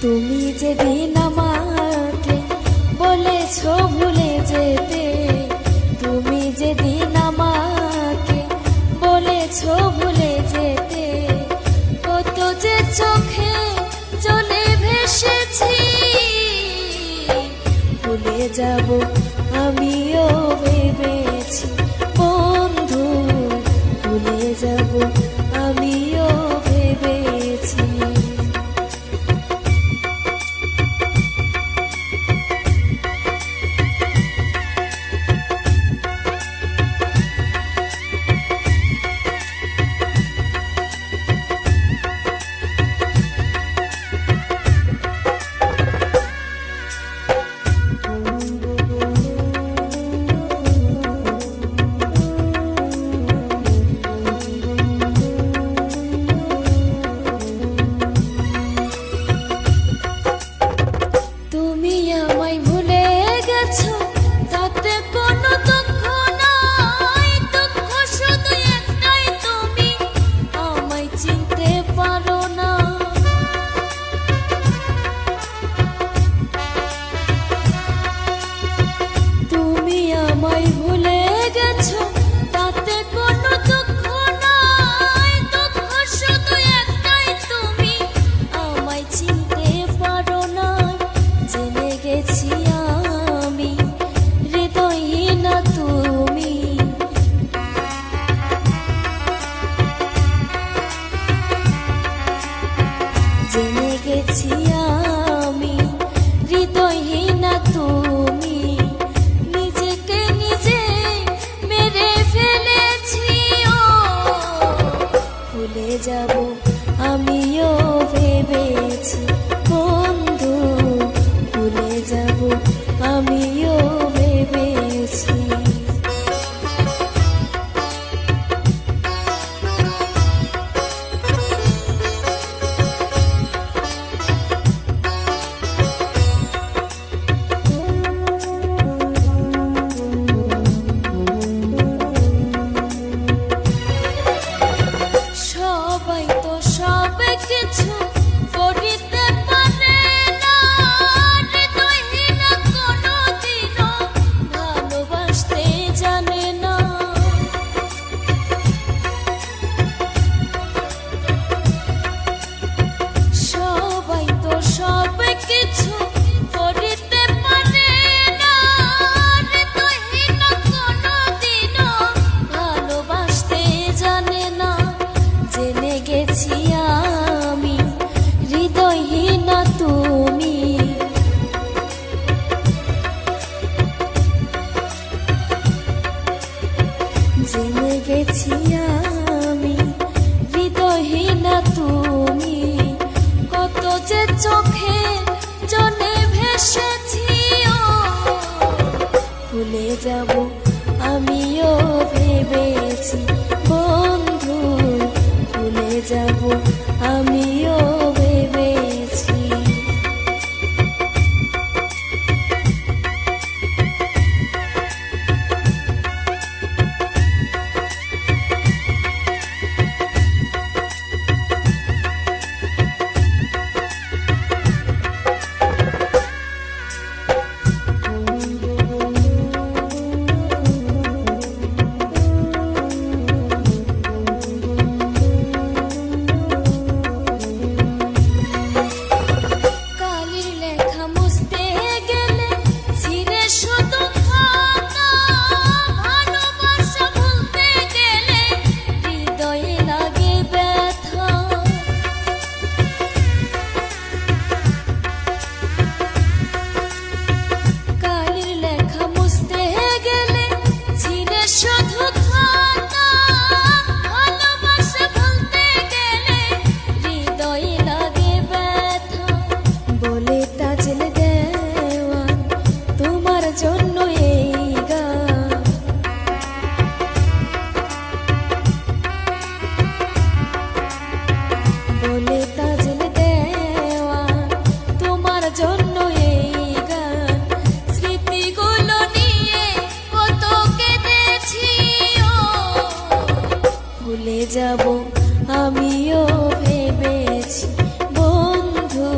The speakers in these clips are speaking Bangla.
তুমি যেদিন আমাকে বলেছো ভুলে যেতে, তুমি যেদিন আমাকে বলেছো ভুলে যেতে, কত যে চোখে জলে ভেসেছি, ভুলে যাব আমিও ভেবেছি বন্ধু, ভুলে যাব আমিও ভেবেছি। জেনে গেছি আমি হৃদয়হীনা তুমি, নিজেকে নিজে মেরে ফেলেছি। ও ভুলে যাব আমিও ভেবেছি বন্ধু, ভুলে যাব আমিও ভেবেছি। কিছু করিতে পারে না, হৃদয়হীনা কোনোদিনও ভালোবাসতে জানে না। সবাই তো সব কিছু করিতে পারে না, হৃদয়হীনা কোনোদিনও ভালোবাসতে জানে না। জেনে গেছি আমি হৃদয়হীনা তুমি, জেনে গেছি আমি হৃদয়হীনা তুমি, কত যে চোখে জলে ভেসেছি। ও ভুলে যাব আমিও ভেবেছি বন্ধু, ভুলে যাব আমিও ভেবেছি। যাব আমিও ভেবেছি বন্ধু,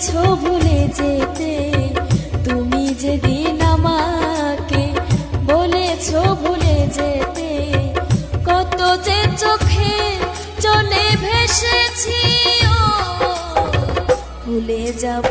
বলেছো ভুলে যেতে, তুমি যেদিন আমাকে বলেছো ভুলে যেতে, কত যে চোখে চলে ভেসেছি, ও ভুলে যাব